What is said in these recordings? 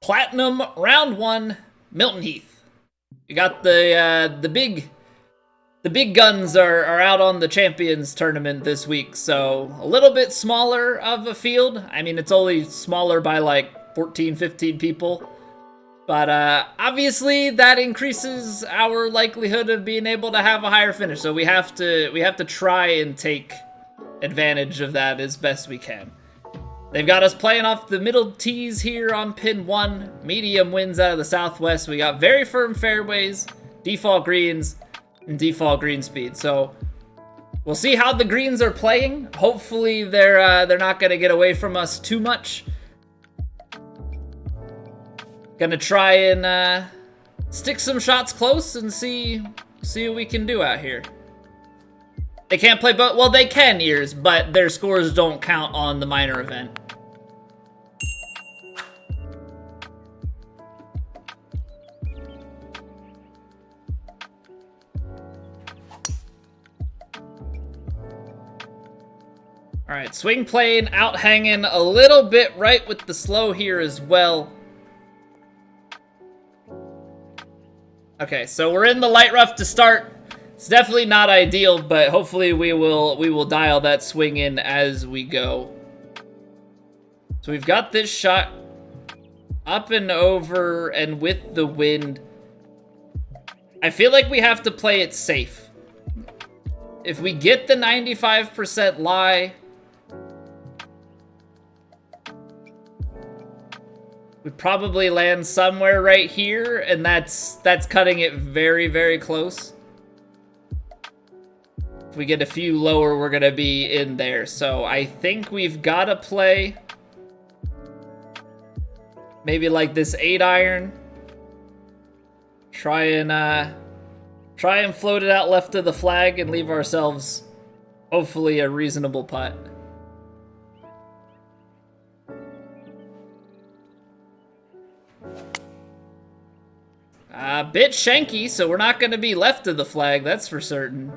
Platinum round 1, Milton Heath. You got the big guns are out on the Champions Tournament this week, so a little bit smaller of a field. I mean, it's only smaller by like 14, 15 people. But obviously that increases our likelihood of being able to have a higher finish. So we have to try and take advantage of that as best we can. They've got us playing off the middle tees here on pin 1. Medium winds out of the southwest. We got very firm fairways, default greens, and default green speed. So we'll see how the greens are playing. Hopefully they're not going to get away from us too much. Gonna try and stick some shots close and see what we can do out here. They can't play both. Well, they can, Ears, but their scores don't count on the minor event. All right, swing plane out hanging a little bit right with the slow here as well. Okay, so we're in the light rough to start. It's definitely not ideal, but hopefully we will dial that swing in as we go. So we've got this shot up and over and with the wind. I feel like we have to play it safe. If we get the 95% lie, we probably land somewhere right here, and that's cutting it very, very close. If we get a few lower, we're gonna be in there. So I think we've gotta play maybe like this 8-iron. Try and float it out left of the flag and leave ourselves hopefully a reasonable putt. A bit shanky, so we're not going to be left of the flag, that's for certain.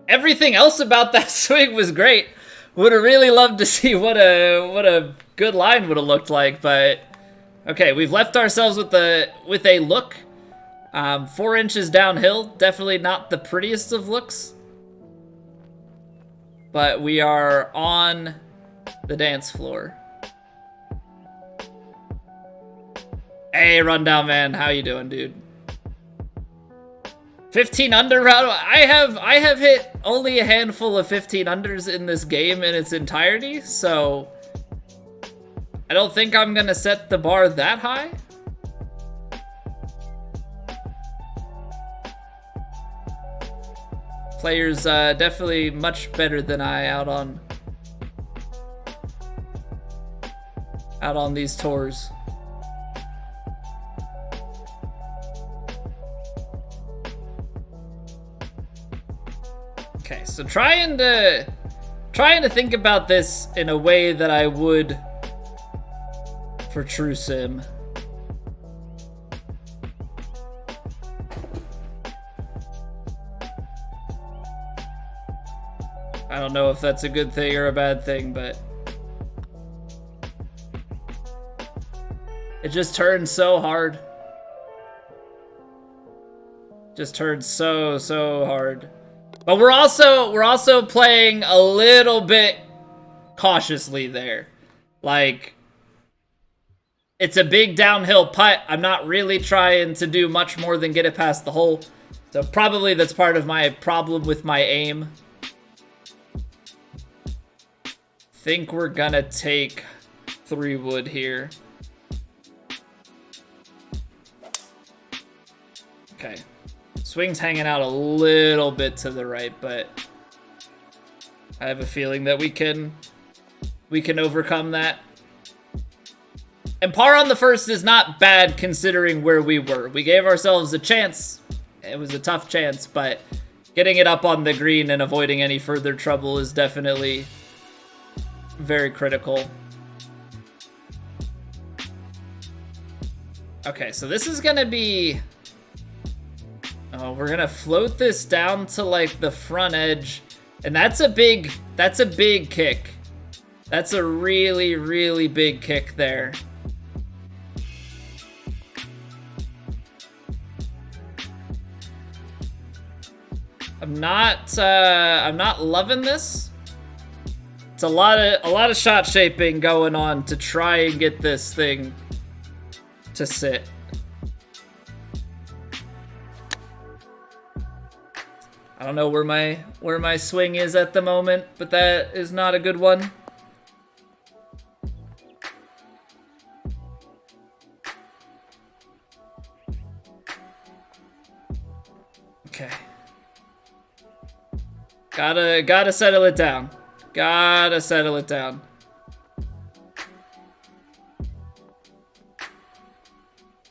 Everything else about that swing was great. Would have really loved to see what a good line would have looked like, but okay, we've left ourselves with a look. 4 inches downhill, definitely not the prettiest of looks, but we are on the dance floor. Hey, Rundown Man, how you doing, dude? 15 under round. I have hit only a handful of 15 unders in this game in its entirety, so I don't think I'm gonna set the bar that high. Players definitely much better than I out on these tours. Okay, so trying to think about this in a way that I would for True Sim. I don't know if that's a good thing or a bad thing, but it just turns so hard. Just turns so hard. But we're also playing a little bit cautiously there. Like, it's a big downhill putt. I'm not really trying to do much more than get it past the hole. So probably that's part of my problem with my aim. Think we're gonna take 3 wood here. Okay. Swing's hanging out a little bit to the right, but I have a feeling that we can overcome that. And par on the first is not bad considering where we were. We gave ourselves a chance. It was a tough chance, but getting it up on the green and avoiding any further trouble is definitely very critical. Okay, so this is gonna be... Oh, we're gonna float this down to like the front edge, and that's a big kick. That's a really, really big kick there. I'm not loving this. It's a lot of shot shaping going on to try and get this thing to sit. I don't know where my swing is at the moment, but that is not a good one. Okay. Gotta settle it down. Gotta settle it down.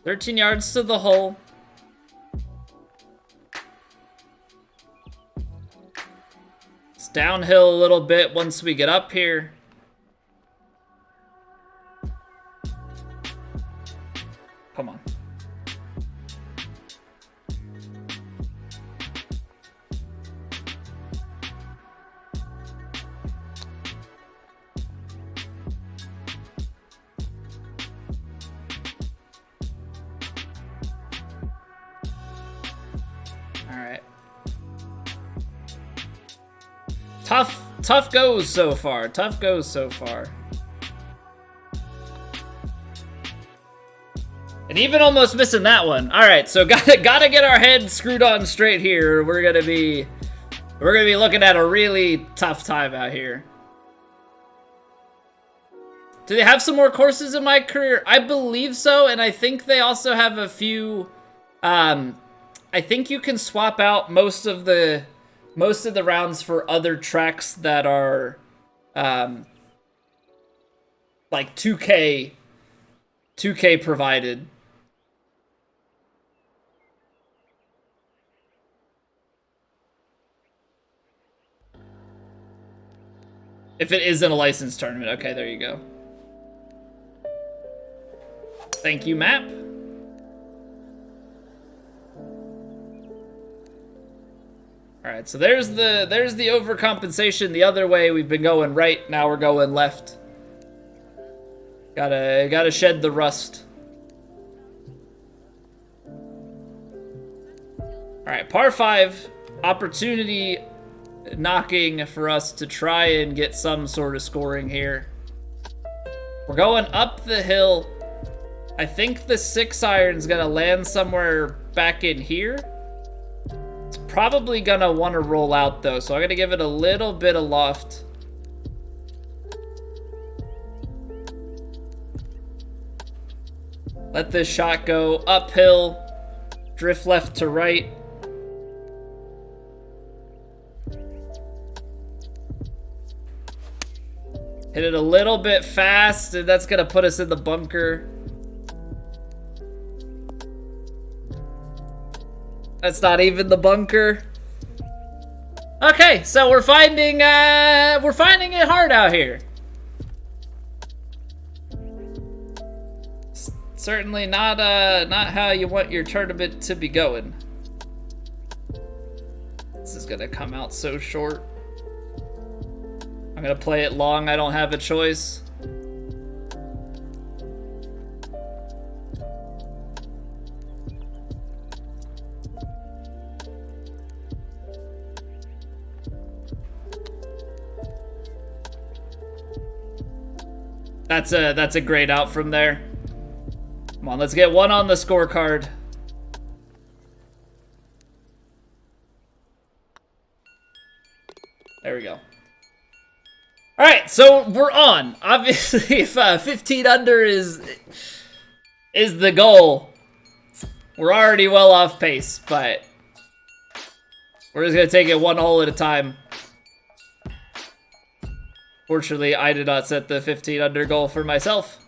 "13 yards to the hole." It's downhill a little bit once we get up here. Come on. Tough goes so far. Tough goes so far. And even almost missing that one. All right, so gotta get our head screwed on straight here. We're gonna be looking at a really tough time out here. Do they have some more courses in my career? I believe so, and I think they also have a few. I think you can swap out most of the rounds for other tracks that are like 2K provided. If it isn't a licensed tournament. Okay, there you go. Thank you, map. All right, so there's the overcompensation the other way. We've been going right, now we're going left. Gotta shed the rust. All right, par 5, opportunity knocking for us to try and get some sort of scoring here. We're going up the hill. I think the 6-iron's gonna land somewhere back in here. It's probably gonna want to roll out though, so I'm gonna give it a little bit of loft. Let this shot go uphill, drift left to right. Hit it a little bit fast, and that's gonna put us in the bunker. That's not even the bunker. Okay, so we're finding it hard out here. Certainly not how you want your tournament to be going. This is gonna come out so short. I'm gonna play it long, I don't have a choice. That's a great out from there. Come on, let's get one on the scorecard. There we go. All right, so we're on. Obviously, if 15 under is the goal, we're already well off pace, but we're just gonna take it one hole at a time. Fortunately, I did not set the 15 under goal for myself.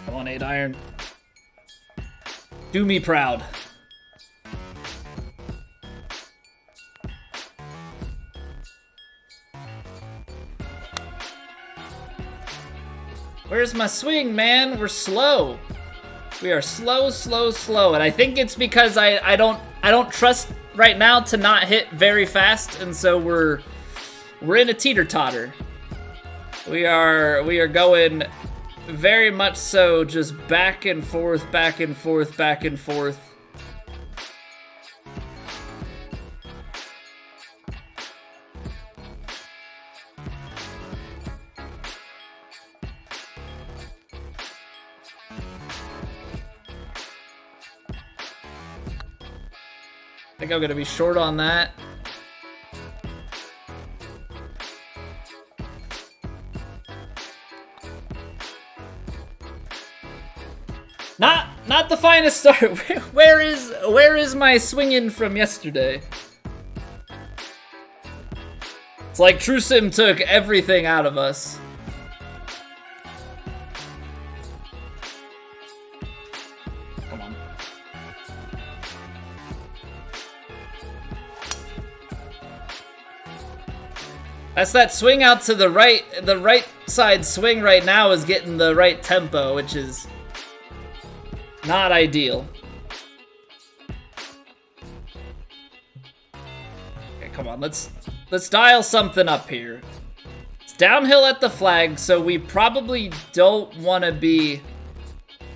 Come on, 8-iron. Do me proud. Where's my swing, man? We're slow. We are slow, slow, slow, and I think it's because I don't trust right now to not hit very fast, and so we're in a teeter-totter. We are going very much so just back and forth, back and forth, back and forth. I think I'm gonna be short on that. Not the finest start. Where is my swinging from yesterday? It's like True Sim took everything out of us. Come on. That's that swing out to the right. The right side swing right now is getting the right tempo, which is not ideal. Okay, come on, let's dial something up here. It's downhill at the flag, so we probably don't want to be,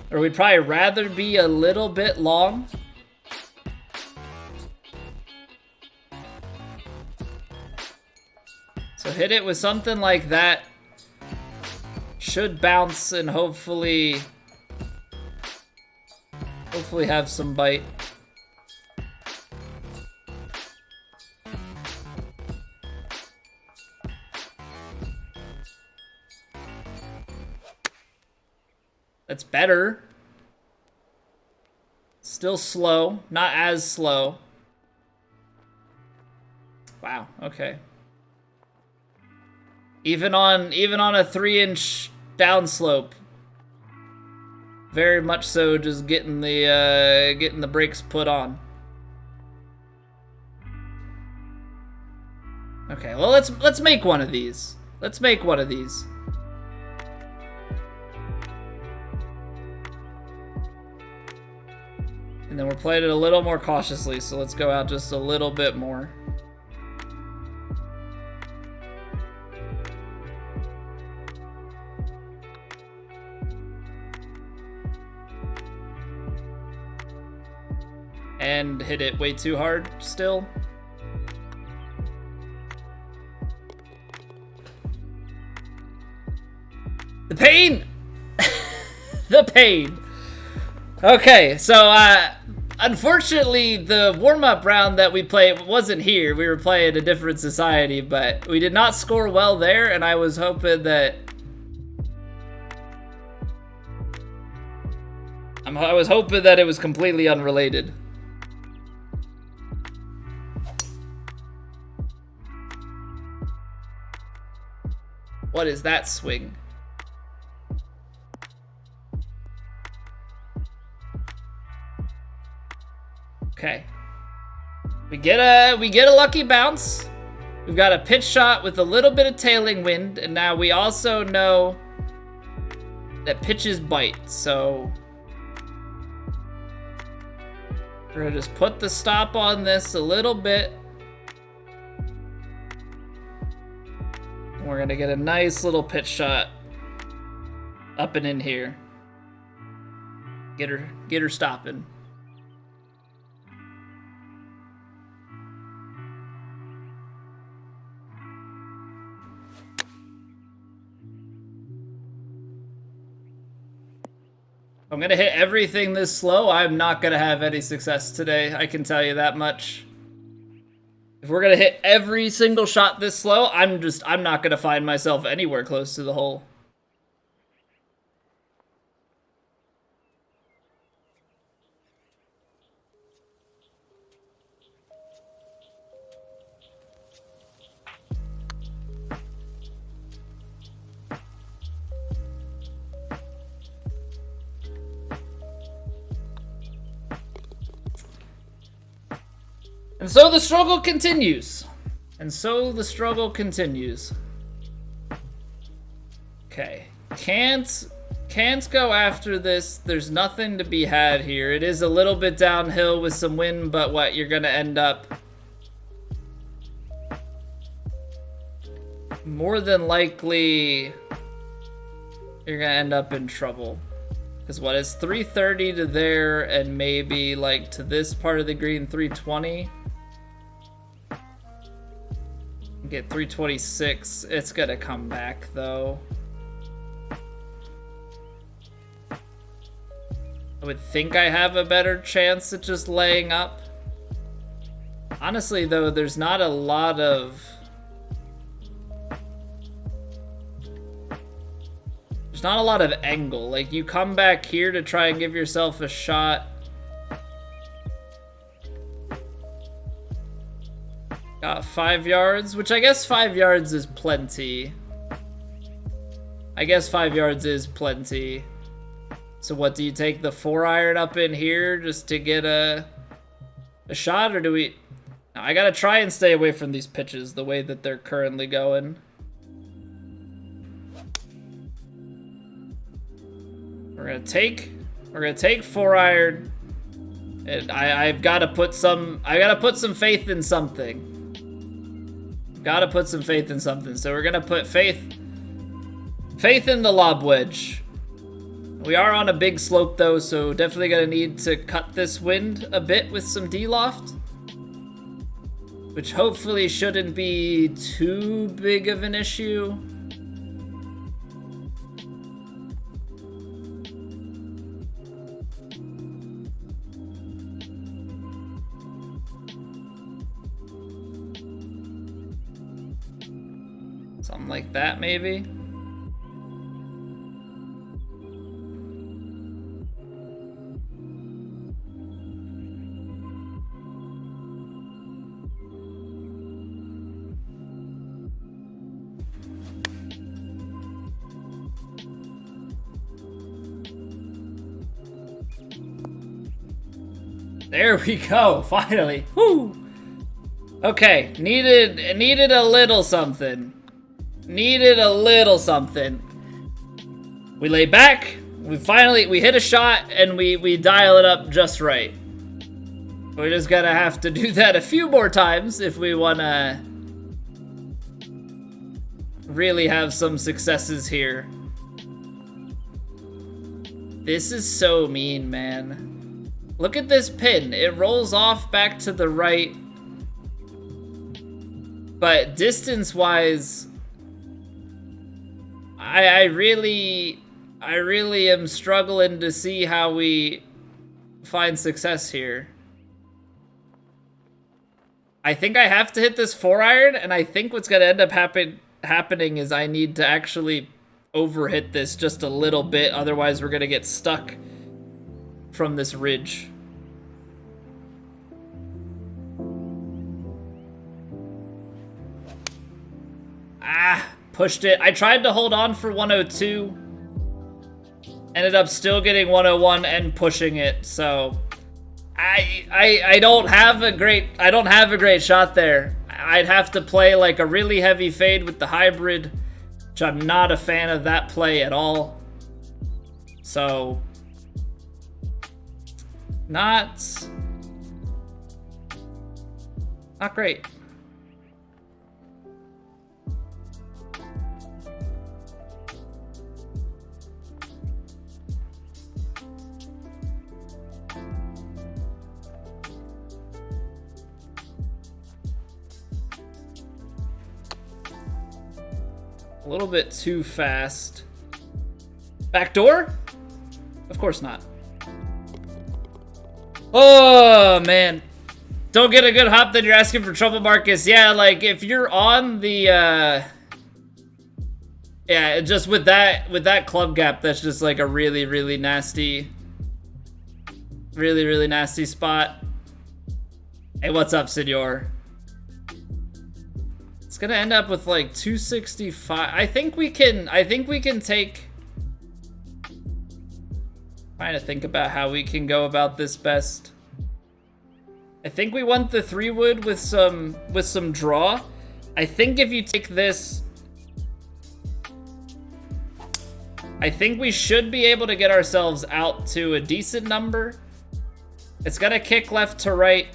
or we'd probably rather be a little bit long. So hit it with something like that. Should bounce and hopefully have some bite. That's better. Still slow, not as slow. Wow, okay. Even on a 3-inch downslope. Very much so, just getting the brakes put on. Okay, well let's make one of these. Let's make one of these. And then we're playing it a little more cautiously, so let's go out just a little bit more. And hit it way too hard still. The pain! The pain. Okay, so unfortunately the warm-up round that we played wasn't here. We were playing a different society, but we did not score well there, and I was hoping that I was hoping that it was completely unrelated. What is that swing? Okay. We get a lucky bounce. We've got a pitch shot with a little bit of tailing wind, and now we also know that pitches bite, so we're gonna just put the stop on this a little bit. We're gonna get a nice little pitch shot up and in here. Get her stopping. If I'm gonna hit everything this slow, I'm not gonna have any success today. I can tell you that much. If we're gonna hit every single shot this slow, I'm not gonna find myself anywhere close to the hole. And so the struggle continues. And so the struggle continues. Okay. Can't Can't go after this. There's nothing to be had here. It is a little bit downhill with some wind, but what, you're gonna end up more than likely you're gonna end up in trouble. Because what is 330 to there and maybe like to this part of the green 320? Get 326. It's gonna come back though. I would think I have a better chance at just laying up. Honestly though, there's not a lot of angle. Like, you come back here to try and give yourself a shot. Got 5 yards, which I guess 5 yards is plenty. I guess 5 yards is plenty. So what, do you take the 4-iron up in here just to get a shot, or do we... No, I gotta try and stay away from these pitches the way that they're currently going. We're gonna take 4-iron. And I've gotta put some faith in something. Gotta put some faith in something. So we're gonna put faith in the lob wedge. We are on a big slope though, so definitely gonna need to cut this wind a bit with some D-loft. Which hopefully shouldn't be too big of an issue. Something like that, maybe. There we go, finally. Woo! Okay, needed a little something. Needed a little something. We lay back, we hit a shot, and we dial it up just right. We're just gonna have to do that a few more times if we wanna really have some successes here. This is so mean, man. Look at this pin. It rolls off back to the right. But distance-wise, I really am struggling to see how we find success here. I think I have to hit this 4-iron, and I think what's gonna end up happening is I need to actually overhit this just a little bit, otherwise we're gonna get stuck from this ridge. Pushed it. I tried to hold on for 102. Ended up still getting 101 and pushing it. So I don't have a great shot there. I'd have to play like a really heavy fade with the hybrid, which I'm not a fan of that play at all. So not great. A little bit too fast. Backdoor? Of course not. Oh, man. Don't get a good hop, then you're asking for trouble, Marcus. Yeah, like, if you're on the, yeah, just with that club gap, that's just like a really, really nasty spot. Hey, what's up, senor? It's gonna end up with like 265. I think we can take... Trying to think about how we can go about this best. I think we want the 3-wood with some draw. I think if you take this... I think we should be able to get ourselves out to a decent number. It's gonna kick left to right.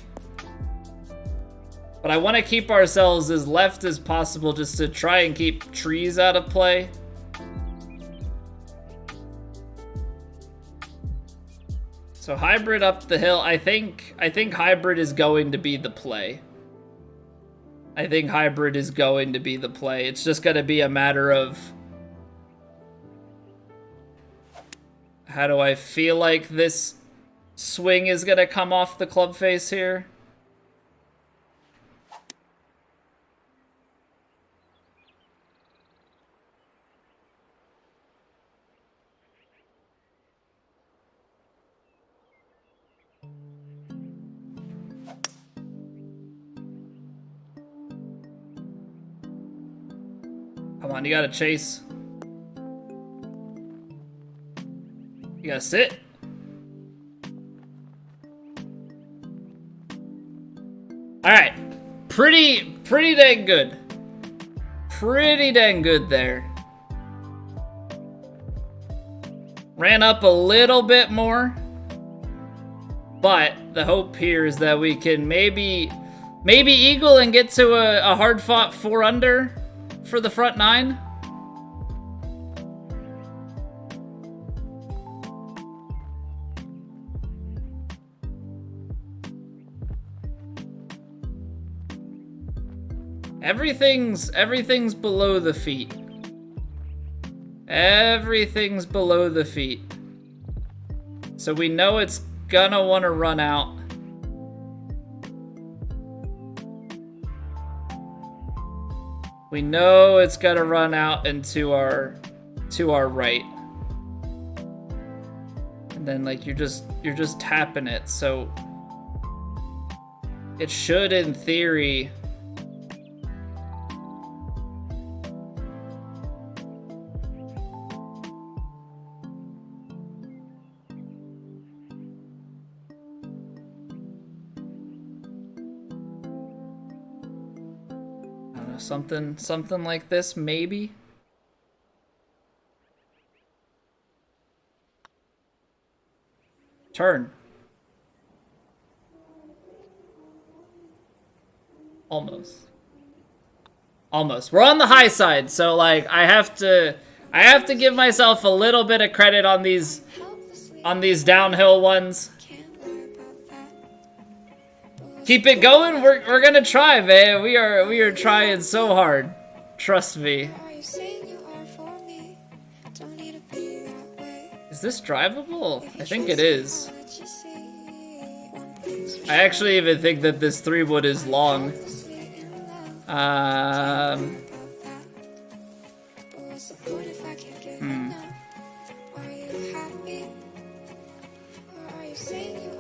But I want to keep ourselves as left as possible just to try and keep trees out of play. So hybrid up the hill. I think hybrid is going to be the play. I think hybrid is going to be the play. It's just going to be a matter of how do I feel like this swing is going to come off the club face here. Come on, you gotta chase. You gotta sit. Alright. Pretty dang good. Pretty dang good there. Ran up a little bit more. But the hope here is that we can maybe eagle and get to a hard-fought 4 under for the front 9. Everything's below the feet. Everything's below the feet. So we know it's gonna want to run out. We know it's gonna run out and to our right. And then like you're just tapping it, so it should in theory something like this, maybe. Turn. Almost. We're on the high side, so like I have to give myself a little bit of credit on these downhill ones. Keep it going. We're gonna try, man. We are trying so hard. Trust me. Is this drivable? I think it is. I actually even think that this 3-wood is long.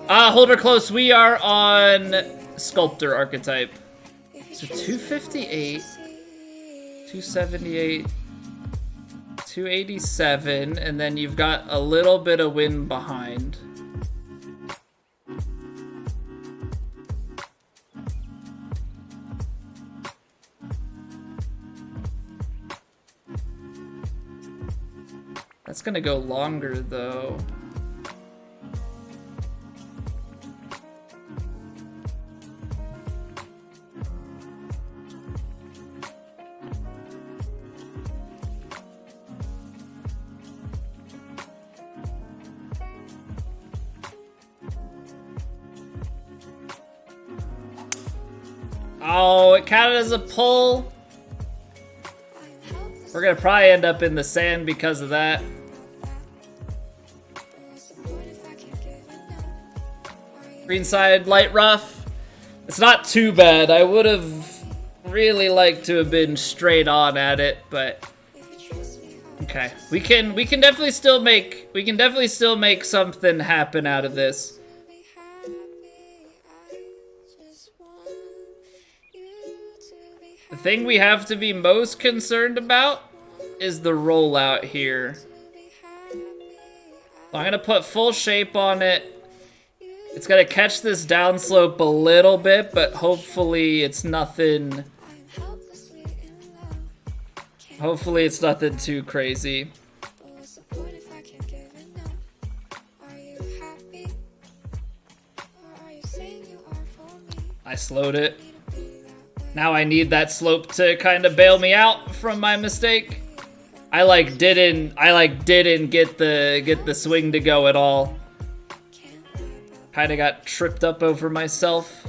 Hold her close. We are on Sculptor archetype. So 258, 278, 287, and then you've got a little bit of wind behind. That's gonna go longer though. Oh, it counted as a pull. We're gonna probably end up in the sand because of that. Greenside, light rough. It's not too bad. I would have really liked to have been straight on at it, but okay. We can definitely still make something happen out of this. The thing we have to be most concerned about is the rollout here. I'm gonna put full shape on it. It's gonna catch this downslope a little bit, but hopefully it's nothing. Hopefully it's nothing too crazy. I slowed it. Now I need that slope to kind of bail me out from my mistake. I didn't get the swing to go at all. Kind of got tripped up over myself.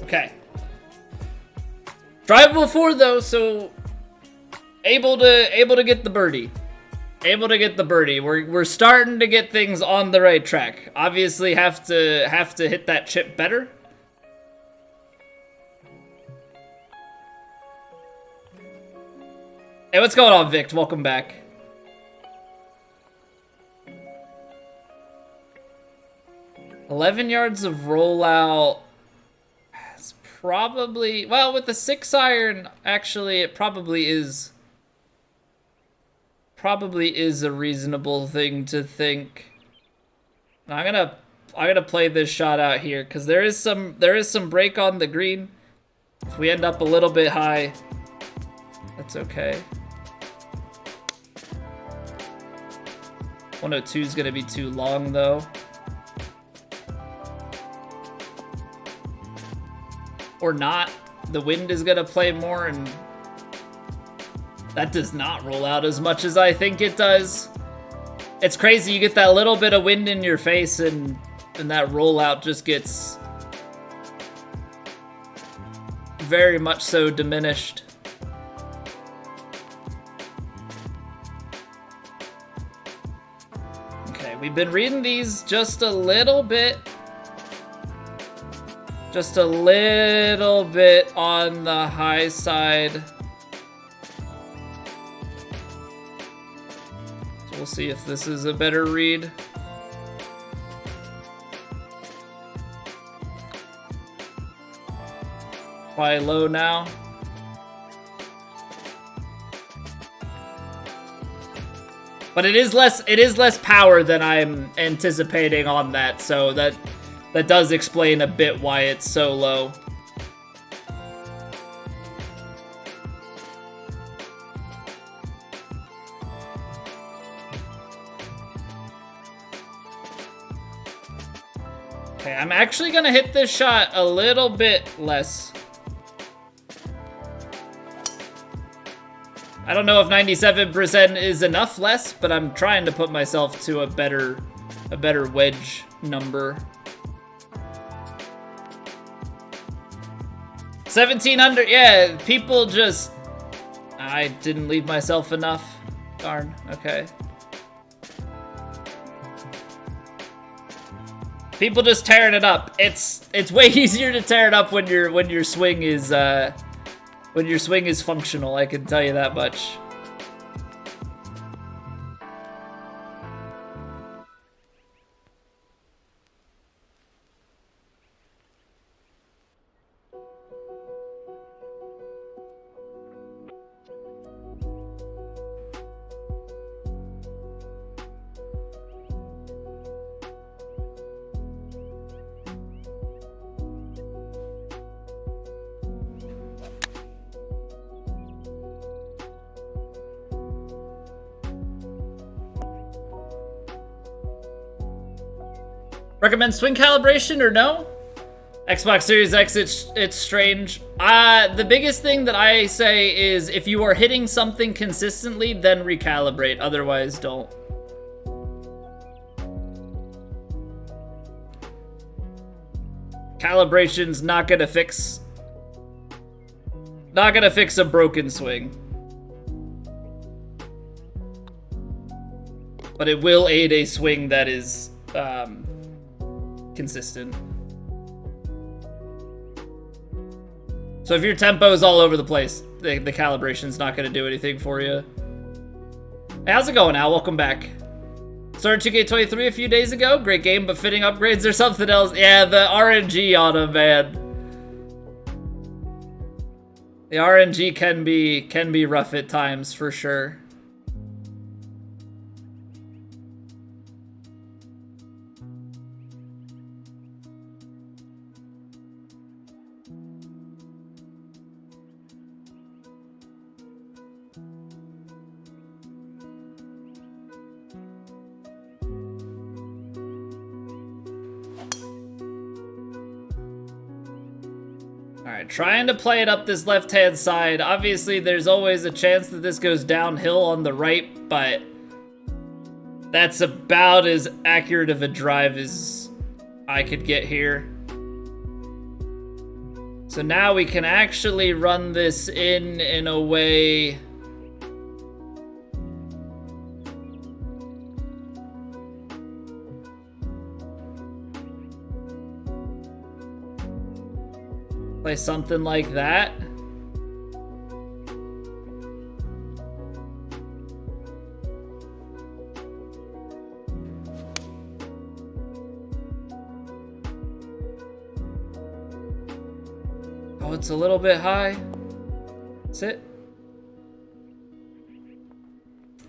Okay. Drivable 4 though, so able to get the birdie. Able to get the birdie. We're starting to get things on the right track. Obviously have to hit that chip better. Hey, what's going on, Vic? Welcome back. $11 yards of rollout. It's probably, well, with the 6-iron, actually, it probably is a reasonable thing to think. I'm gonna play this shot out here because there is some break on the green. If we end up a little bit high, that's okay. 102 is gonna be too long though. Or not. The wind is gonna play more, and that does not roll out as much as I think it does. It's crazy, you get that little bit of wind in your face and that rollout just gets very much so diminished. Okay, we've been reading these just a little bit. Just a little bit on the high side. So we'll see if this is a better read. Probably low now. But it is less power than I'm anticipating on that, so that does explain a bit why it's so low. Okay, I'm actually gonna hit this shot a little bit less. I don't know if 97% is enough less, but I'm trying to put myself to a better wedge number. 17 under, yeah, people just... I didn't leave myself enough. Darn, okay. People just tearing it up. It's way easier to tear it up when your swing is functional, I can tell you that much. Recommend swing calibration or no? Xbox Series X, it's strange. The biggest thing that I say is if you are hitting something consistently, then recalibrate. Otherwise, don't. Calibration's not gonna fix a broken swing. But it will aid a swing that is consistent. So if your tempo is all over the place, the calibration's not going to do anything for you. Hey, how's it going, Al? Welcome back. Started 2K23 a few days ago. Great game, but fitting upgrades or something else. Yeah, the RNG on them, man. The RNG can be rough at times, for sure. Alright, trying to play it up this left-hand side. Obviously, there's always a chance that this goes downhill on the right, but that's about as accurate of a drive as I could get here. So now we can actually run this in a way play something like that. Oh, it's a little bit high. That's it.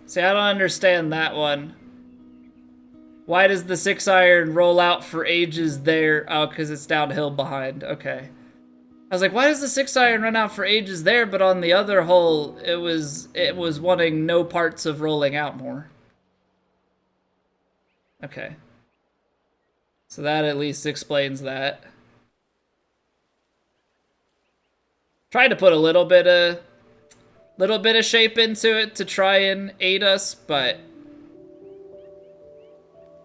See, I don't understand that one. Why does the 6-iron roll out for ages there? Oh, because it's downhill behind. Okay. I was like, why does the 6-iron run out for ages there, but on the other hole, it was wanting no parts of rolling out more. Okay. So that at least explains that. Tried to put a little bit of shape into it to try and aid us, but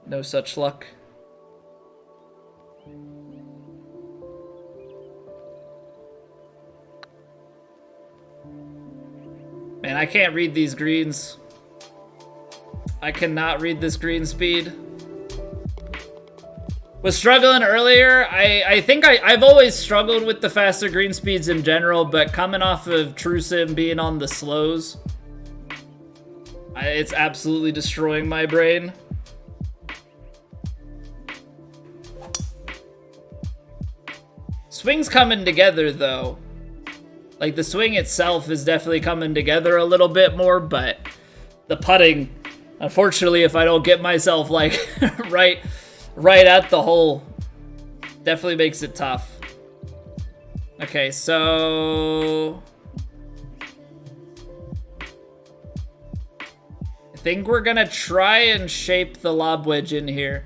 no such luck. Man, I can't read these greens. I cannot read this green speed. Was struggling earlier. I think I've always struggled with the faster green speeds in general, but coming off of TrueSim being on the slows, it's absolutely destroying my brain. Swing's coming together, though. Like, the swing itself is definitely coming together a little bit more, but the putting, unfortunately, if I don't get myself, like, right at the hole, definitely makes it tough. Okay, so I think we're gonna try and shape the lob wedge in here.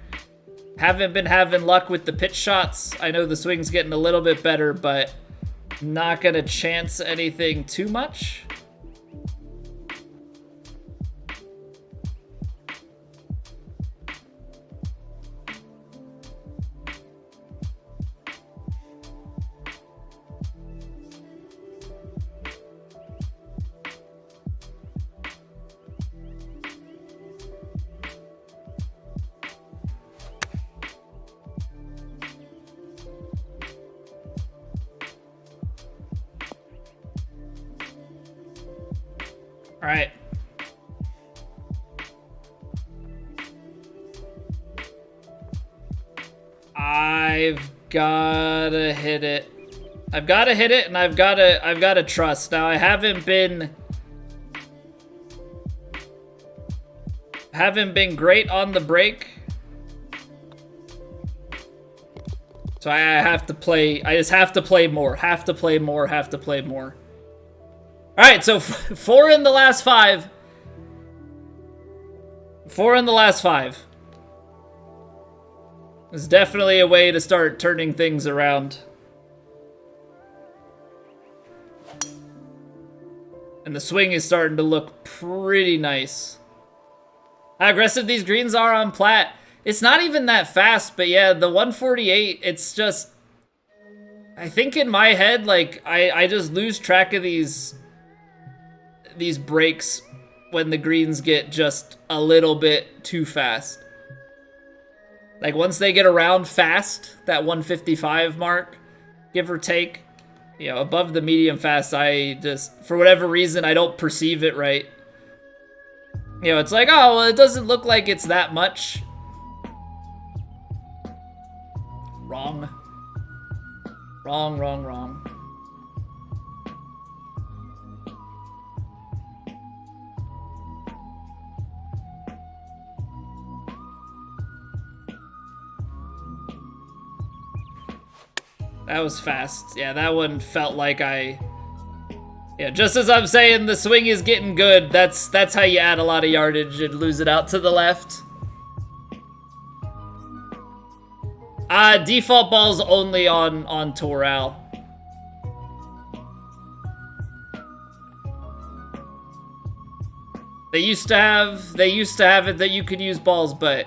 Haven't been having luck with the pitch shots. I know the swing's getting a little bit better, but not gonna chance anything too much. All right. I've gotta hit it. I've gotta hit it, and I've gotta trust. Now, I haven't been great on the break, so I have to play. I just have to play more. Have to play more. Have to play more. All right, so 4 in the last 5. 4 in the last 5. It's definitely a way to start turning things around. And the swing is starting to look pretty nice. How aggressive these greens are on plat. It's not even that fast, but yeah, the 148, it's just, I think in my head, like, I just lose track of these breaks when the greens get just a little bit too fast. Like, once they get around fast, that 155 mark, give or take, you know, above the medium fast, I just, for whatever reason, I don't perceive it right. You know, it's like, oh, well, it doesn't look like it's that much. Wrong. Wrong, wrong, wrong. That was fast. Yeah, that one felt like yeah, just as I'm saying the swing is getting good, that's how you add a lot of yardage and lose it out to the left. Default balls only on Tour Al. They used to have it that you could use balls, but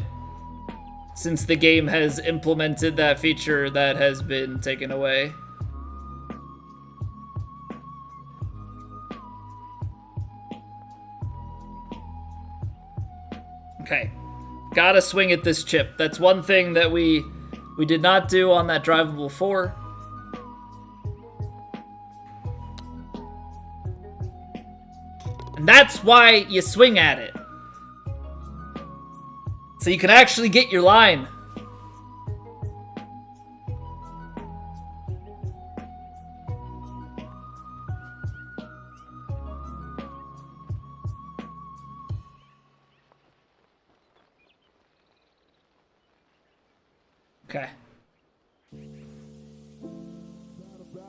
since the game has implemented that feature, that has been taken away. Okay. Gotta swing at this chip. That's one thing that we did not do on that drivable 4. And that's why you swing at it. So you can actually get your line. Okay.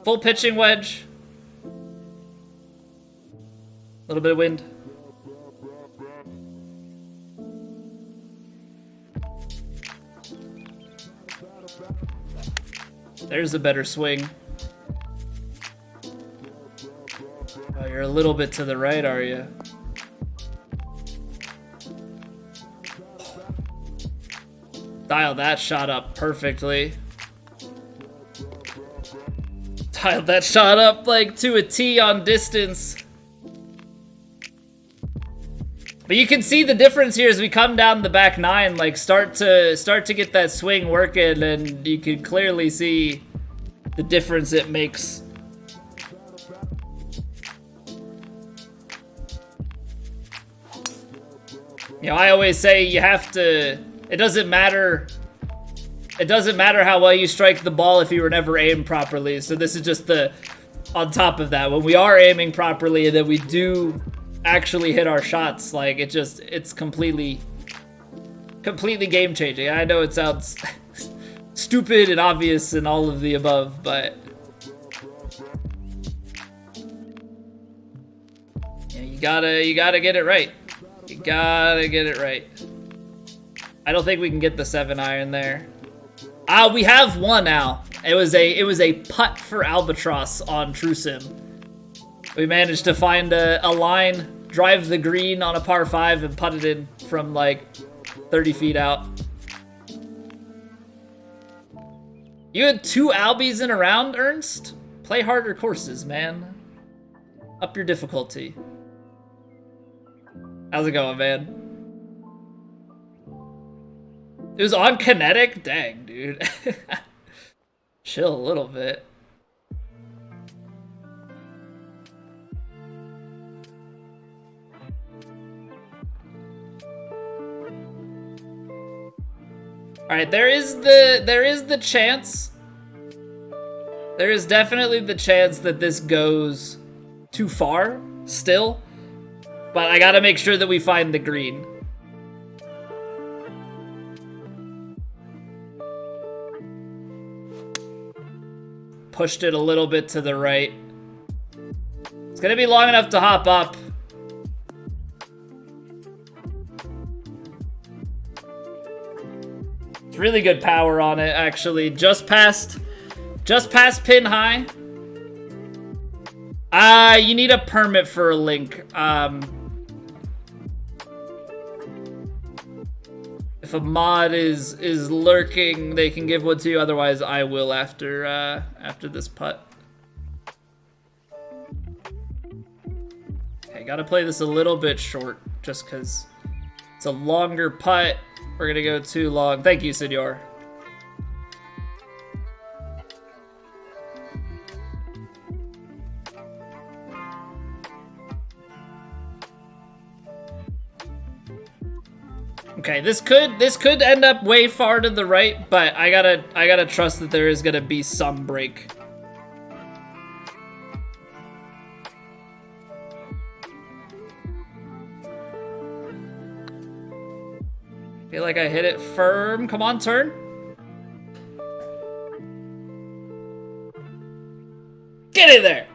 Full pitching wedge. A little bit of wind. There's a better swing. Oh, you're a little bit to the right, are you? Dial that shot up perfectly. Dialed that shot up like to a T on distance. But you can see the difference here as we come down the back 9, like start to get that swing working, and you can clearly see the difference it makes. You know, I always say you have to, it doesn't matter how well you strike the ball if you were never aimed properly. So this is just the, on top of that, when we are aiming properly and then we do actually hit our shots, like it's completely game changing. I know it sounds stupid and obvious and all of the above, but yeah, you gotta get it right. You gotta get it right. I don't think we can get the 7-iron there. We have one now. It was a putt for Albatross on TrueSim. We managed to find a line, drive the green on a par 5, and putt it in from like 30 feet out. You had 2 Albies in a round, Ernst? Play harder courses, man. Up your difficulty. How's it going, man? It was on kinetic? Dang, dude. Chill a little bit. Alright, there is the chance. There is definitely the chance that this goes too far still. But I gotta make sure that we find the green. Pushed it a little bit to the right. It's gonna be long enough to hop up. It's really good power on it, actually. Just past pin high. You need a permit for a link. If a mod is lurking, they can give one to you. Otherwise, I will after this putt. Okay, gotta play this a little bit short, just because it's a longer putt. We're gonna go too long. Thank you, Senor. Okay, this could end up way far to the right, but I gotta trust that there is gonna be some break. Feel like I hit it firm. Come on, turn. Get in there.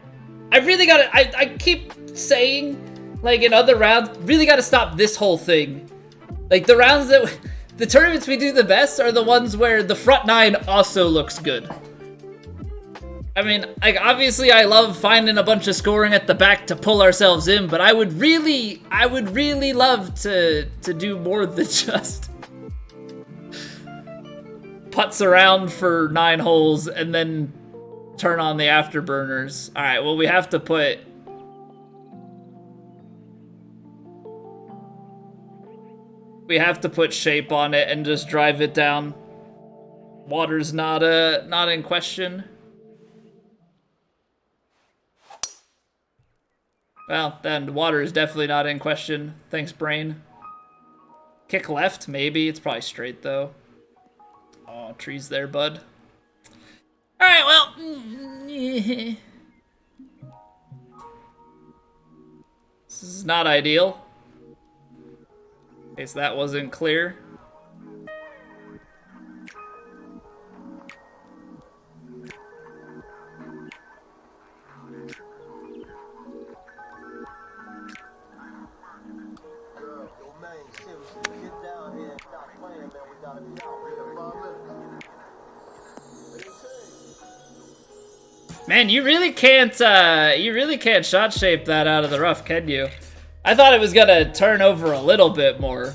I really gotta, I keep saying, like in other rounds, really gotta stop this whole thing. Like, the rounds that... The tournaments we do the best are the ones where the front 9 also looks good. I mean, like, obviously I love finding a bunch of scoring at the back to pull ourselves in, but I would really love to do more than just putts around for 9 holes and then turn on the afterburners. All right, well, we have to put... We have to put shape on it and just drive it down. Water's not in question. Well, then water is definitely not in question. Thanks, brain. Kick left, maybe. It's probably straight, though. Oh, trees there, bud. Alright, well. This is not ideal. In case that wasn't clear. Man, you really can't shot shape that out of the rough, can you? I thought it was gonna turn over a little bit more.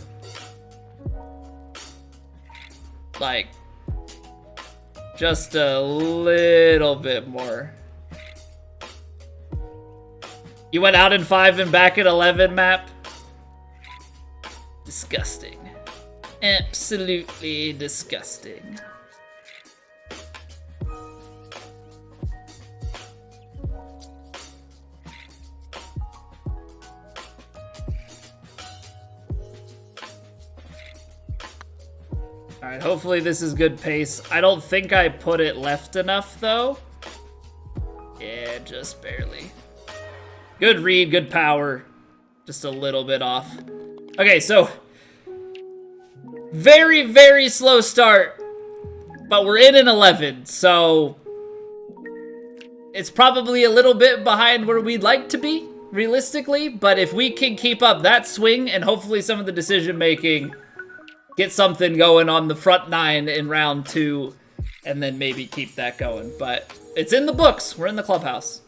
Like, just a little bit more. You went out in 5 and back at 11, map? Disgusting. Absolutely disgusting. Alright, hopefully this is good pace. I don't think I put it left enough, though. Yeah, just barely. Good read, good power. Just a little bit off. Okay, so... Very, very slow start. But we're in an 11, so... It's probably a little bit behind where we'd like to be, realistically. But if we can keep up that swing, and hopefully some of the decision-making... Get something going on the front 9 in round 2, and then maybe keep that going. But it's in the books. We're in the clubhouse.